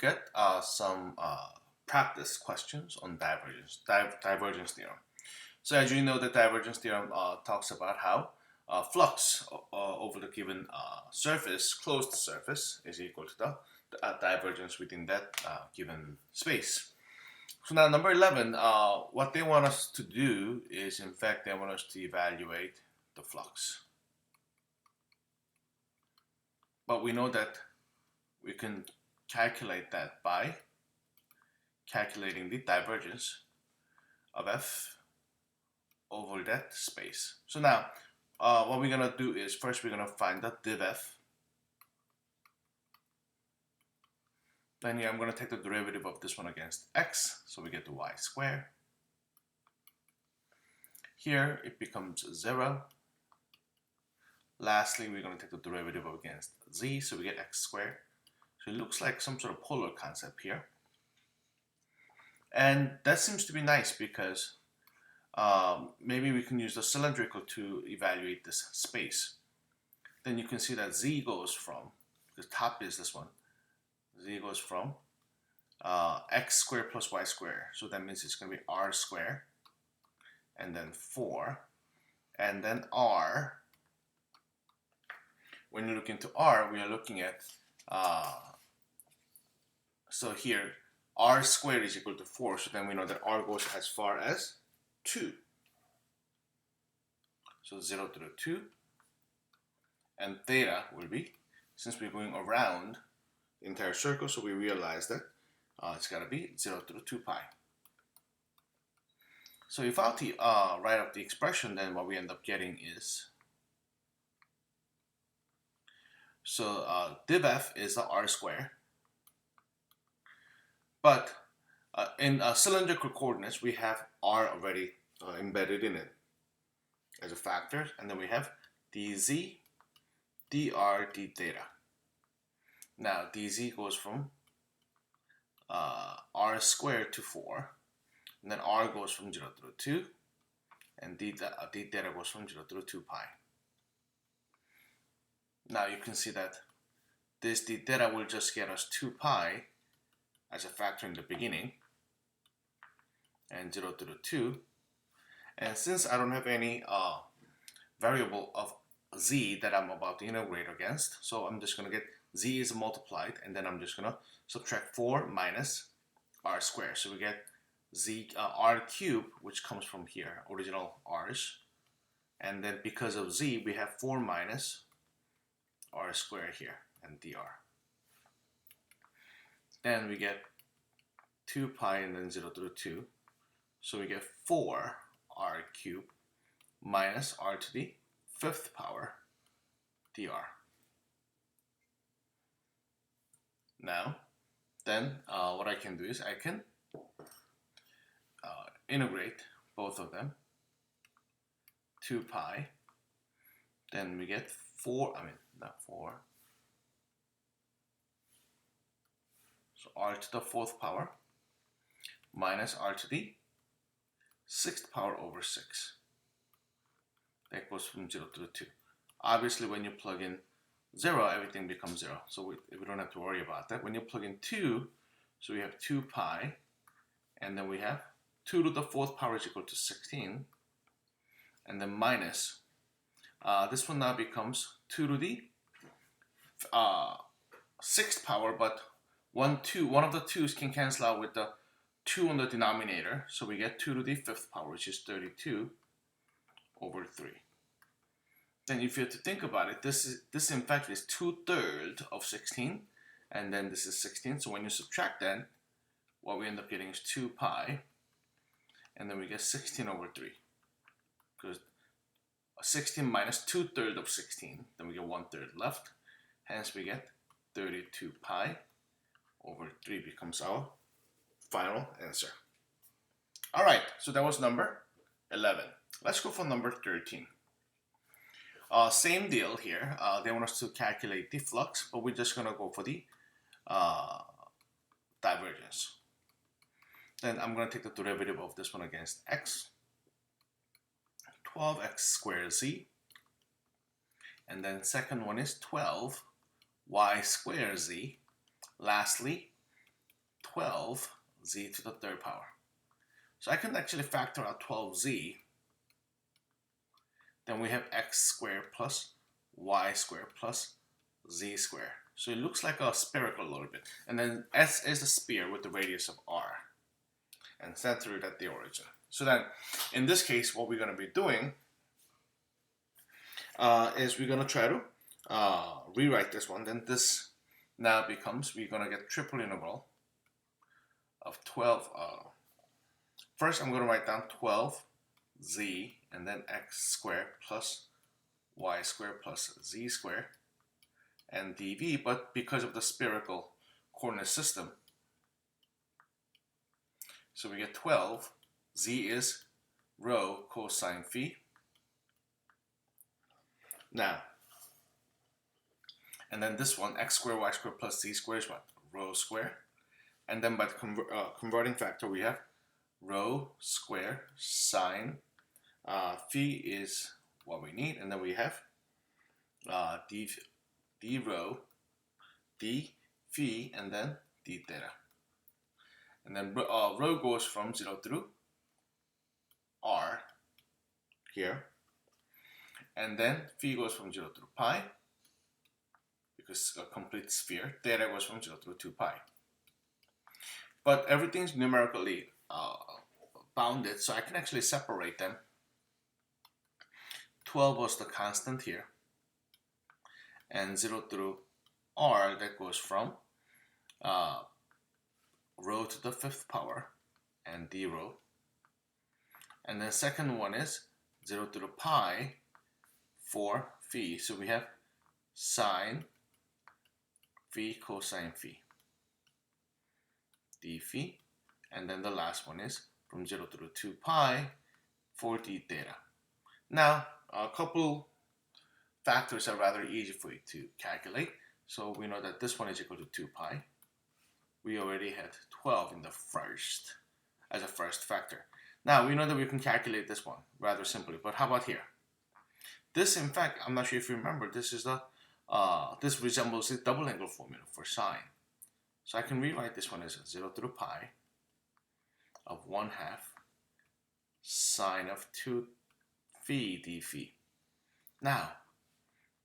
look at some practice questions on divergence theorem. So as you know, the divergence theorem talks about how flux over the given surface, closed surface, is equal to the divergence within that given space. So now number 11, what they want us to do is, in fact, they want us to evaluate the flux. But we know that we can calculate that by calculating the divergence of F over that space. So now, what we're going to do is, first we're going to find the div F. Then here I'm going to take the derivative of this one against x, so we get the y squared. Here it becomes 0. Lastly, we're going to take the derivative against z, so we get x squared. So it looks like some sort of polar concept here. And that seems to be nice because maybe we can use the cylindrical to evaluate this space. Then you can see that z goes from, the top is this one, z goes from x squared plus y squared. So that means it's going to be r squared, and then 4, and then r. When you look into r, we are looking at, so here, r squared is equal to 4, so then we know that r goes as far as 2. So 0 to the 2, and theta will be, since we're going around the entire circle, so we realize that it's got to be 0 to the 2 pi. So if I write up the expression, then what we end up getting is, so div F is the r squared, but in cylindrical coordinates we have r already embedded in it as a factor, and then we have dz, dr, d theta. Now dz goes from r squared to 4, and then r goes from 0 to the 2, and d theta goes from 0 to the 2 pi. Now you can see that this d theta will just get us 2 pi as a factor in the beginning, and 0 to the 2. And since I don't have any variable of z that I'm about to integrate against, so I'm just going to get z is multiplied, and then I'm just going to subtract 4 minus r squared. So we get z r cubed, which comes from here, original r's. And then because of z, we have 4 minus r squared here, and dr. Then we get 2 pi and then 0 to the 2. So we get 4 r cubed minus r to the 5th power dr. Now, then what I can do is I can integrate both of them. 2 pi. Then we get 4, not 4. So r to the 4th power minus r to the 6th power over 6. That goes from 0 to the 2. Obviously, when you plug in 0, everything becomes 0. So we don't have to worry about that. When you plug in 2, so we have 2 pi, and then we have 2 to the 4th power is equal to 16, and then minus, this one now becomes 2 to the 6th power, but one of the 2's can cancel out with the 2 on the denominator, so we get 2 to the 5th power, which is 32 over 3. Then if you have to think about it, this in fact is 2/3 of 16, and then this is 16. So when you subtract that, what we end up getting is 2 pi, and then we get 16 over 3. Because 16 minus 2/3 of 16, then we get 1/3 left. Hence we get 32 pi over 3 becomes our final answer. All right, so that was number 11. Let's go for number 13. Same deal here. They want us to calculate the flux, but we're just going to go for the divergence. Then I'm going to take the derivative of this one against x. 12x squared z. And then second one is 12y squared z. Lastly, 12z to the third power. So I can actually factor out 12z. Then we have x squared plus y squared plus z squared. So it looks like a spherical a little bit. And then S is a sphere with the radius of r. And centered at the origin. So then, in this case, what we're going to be doing is we're going to try to rewrite this one. Then this now becomes, we're going to get triple integral of 12. First, I'm going to write down 12z and then x squared plus y squared plus z squared and dv. But because of the spherical coordinate system, so we get 12. Z is rho cosine phi. Now, and then this one, x squared y squared plus z squared is what? Rho squared. And then by the converting factor, we have rho squared sine phi is what we need. And then we have d rho, d phi, and then d theta. And then rho goes from 0 through r here. And then phi goes from 0 through pi, because a complete sphere. Theta goes from 0 through 2 pi. But everything's numerically bounded, so I can actually separate them. 12 was the constant here. And 0 through r, that goes from rho to the 5th power and d rho. And then second one is 0 to the pi for phi. So we have sine phi cosine phi d phi. And then the last one is from 0 to the 2 pi for d theta. Now, a couple factors are rather easy for you to calculate. So we know that this one is equal to 2 pi. We already had 12 in the first, as a first factor. Now, we know that we can calculate this one rather simply, but how about here? This, in fact, I'm not sure if you remember, this is the, this resembles the double angle formula for sine. So I can rewrite this one as 0 through pi of 1/2 sine of 2 phi d phi. Now,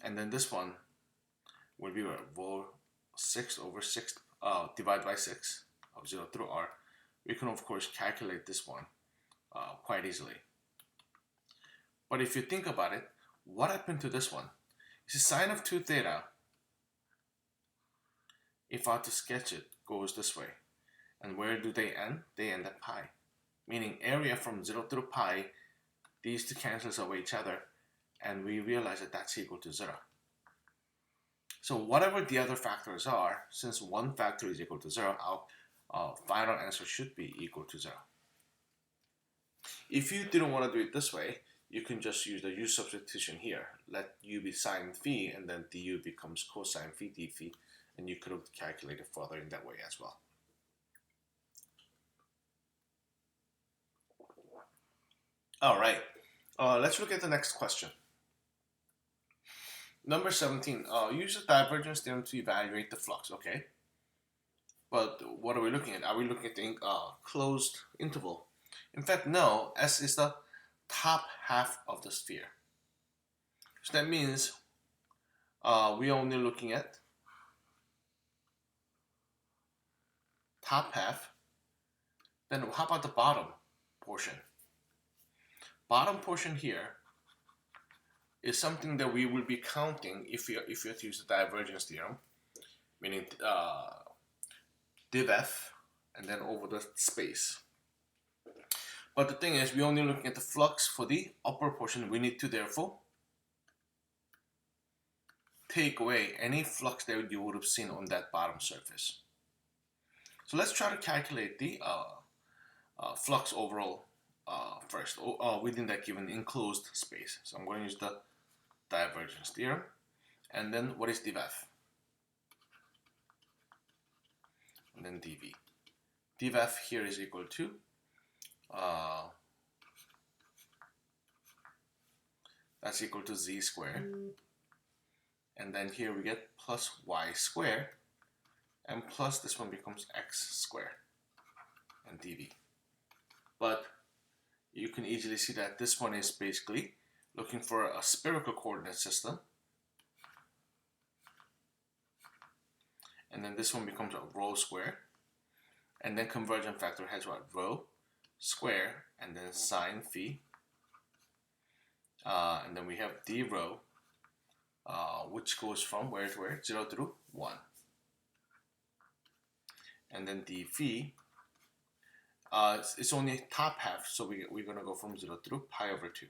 and then this one will be rho 6 over 6 divided by 6 of 0 through r. We can of course calculate this one quite easily. But if you think about it, what happened to this one? You see, sine of 2 theta, if I had to sketch it, goes this way. And where do they end? They end at pi. Meaning area from 0 through pi, these two cancels away each other, and we realize that that's equal to 0. So whatever the other factors are, since one factor is equal to 0, our final answer should be equal to 0. If you didn't want to do it this way, you can just use the u substitution here. Let u be sine phi, and then du becomes cosine phi d phi, and you could have calculated further in that way as well. All right, let's look at the next question. Number 17, use the divergence theorem to evaluate the flux. Okay, but what are we looking at? Are we looking at the closed interval? In fact, no. S is the top half of the sphere. So that means we're only looking at top half. Then how about the bottom portion? Bottom portion here is something that we will be counting if you have to use the divergence theorem, meaning div f and then over the space. But the thing is, we're only looking at the flux for the upper portion. We need to therefore take away any flux that you would have seen on that bottom surface. So let's try to calculate the flux overall first within that given enclosed space. So I'm going to use the divergence theorem. And then what is div f? And then dv. Div f here is equal to that's equal to z squared. And then here we get plus y squared and plus this one becomes x squared and dv. But you can easily see that this one is basically looking for a spherical coordinate system. And then this one becomes a rho square. And then convergent factor has what? Rho square and then sine phi. And then we have d rho, which goes from where to where? 0 through 1. And then d phi, it's only top half, so we're going to go from 0 through pi over 2.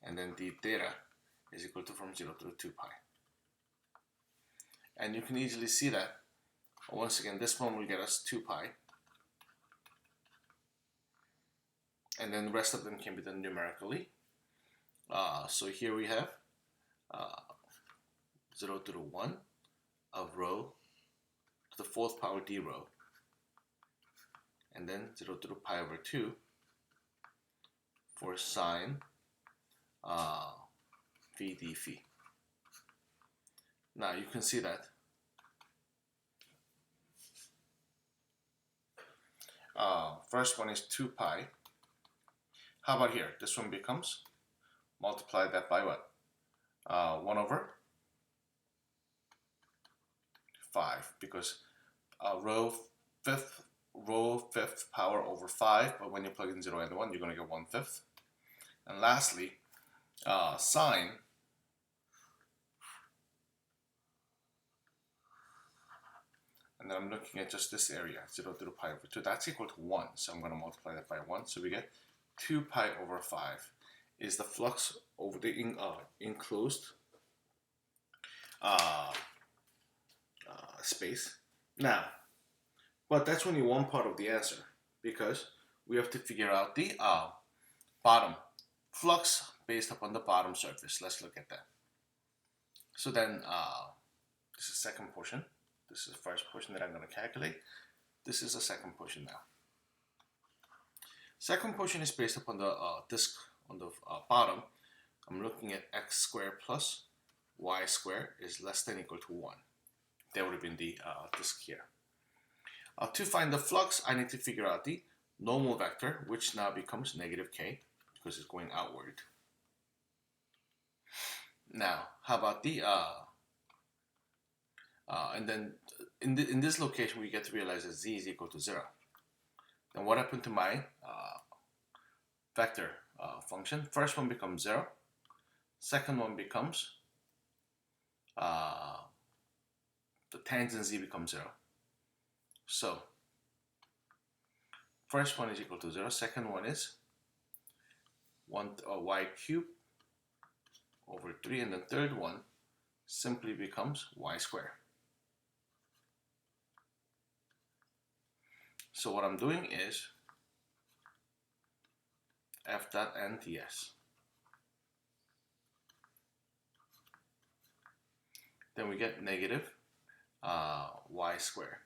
And then d theta is equal to from 0 through 2 pi. And you can easily see that, once again, this one will get us 2 pi. And then the rest of them can be done numerically. So here we have 0 through 1 of rho to the 4th power d rho. And then 0 through pi over 2 for sine phi d phi. Now you can see that first one is 2 pi. How about here? This one becomes, multiply that by what? 1 over 5, because rho fifth power over 5, but when you plug in 0 and 1, you're going to get 1/5. And lastly, sine and then I'm looking at just this area, 0 through pi over 2, that's equal to 1, so I'm going to multiply that by 1, so we get 2 pi over 5 is the flux over the enclosed space. Now, but that's only one part of the answer, because we have to figure out the bottom flux based upon the bottom surface. Let's look at that. So then this is the second portion. This is the first portion that I'm going to calculate. This is the second portion now. Second portion is based upon the disk on the bottom. I'm looking at x squared plus y squared is less than or equal to 1. That would have been the disk here. To find the flux, I need to figure out the normal vector, which now becomes negative k because it's going outward. Now, how about the and then in this location we get to realize that z is equal to 0. Then what happened to my vector function? First one becomes 0. Second one becomes the tangent z becomes 0. So first one is equal to 0. Second one is y cubed over 3, and the third one simply becomes y squared. So what I'm doing is f dot n ds. Then we get negative y squared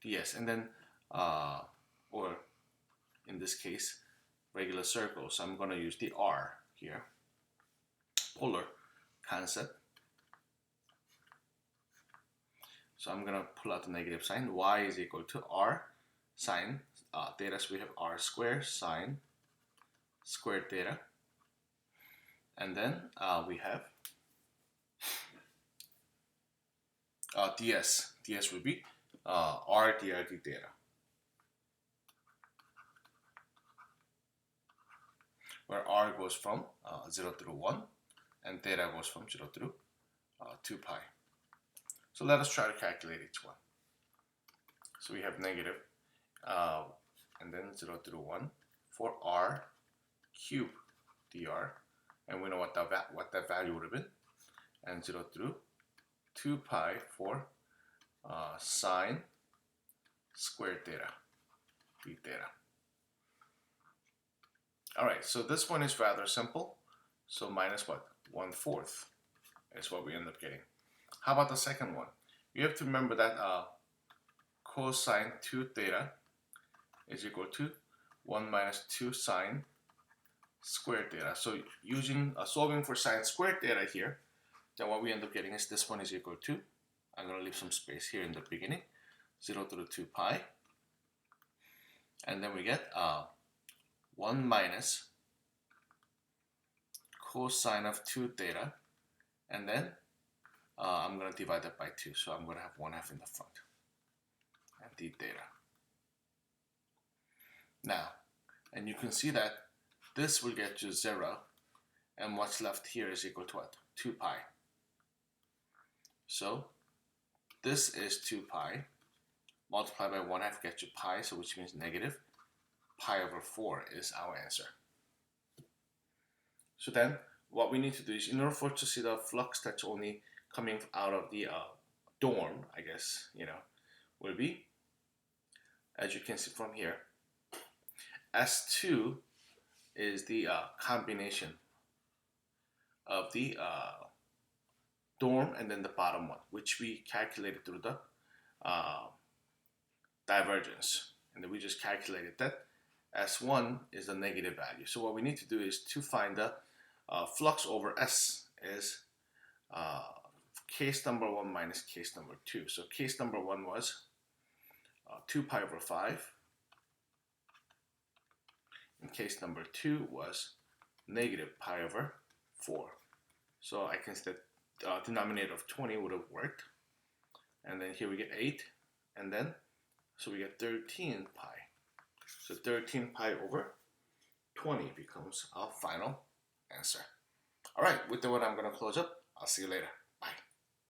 ds, and then or in this case regular circle, so I'm going to use the r here, polar concept. So I'm going to pull out the negative sign. Y is equal to r sine theta, so we have r squared sine squared theta, and then we have ds. ds would be r dr d theta, where r goes from 0 through 1 and theta goes from 0 through 2 pi. So let us try to calculate each one. So we have negative and then 0 through 1 for r cubed dr, and we know what that value would have been, and 0 through 2 pi for sine squared theta d theta. Alright, so this one is rather simple. So minus what? 1/4 is what we end up getting. How about the second one? You have to remember that cosine 2 theta is equal to 1 minus 2 sine squared theta. So using solving for sine squared theta here, then what we end up getting is this one is equal to, I'm going to leave some space here in the beginning, 0 to the 2 pi. And then we get 1 minus cosine of 2 theta. And then I'm going to divide that by 2. So I'm going to have 1/2 in the front. And d theta. Now, and you can see that this will get you 0. And what's left here is equal to what? 2 pi. So this is 2 pi. Multiply by 1/2 gets you pi, so which means negative pi over 4 is our answer. So then what we need to do is, in order for us to see the flux that's only coming out of the dorm, I guess, will be, as you can see from here, S2 is the combination of the dorm and then the bottom one, which we calculated through the divergence. And then we just calculated that S1 is the negative value. So what we need to do is to find the flux over S is case number 1 minus case number 2. So case number 1 was 2 pi over 5. And case number 2 was negative pi over 4. So I can say that denominator of 20 would have worked. And then here we get 8. And then, so we get 13 pi. So 13 pi over 20 becomes our final answer. All right, with that one, I'm going to close up. I'll see you later.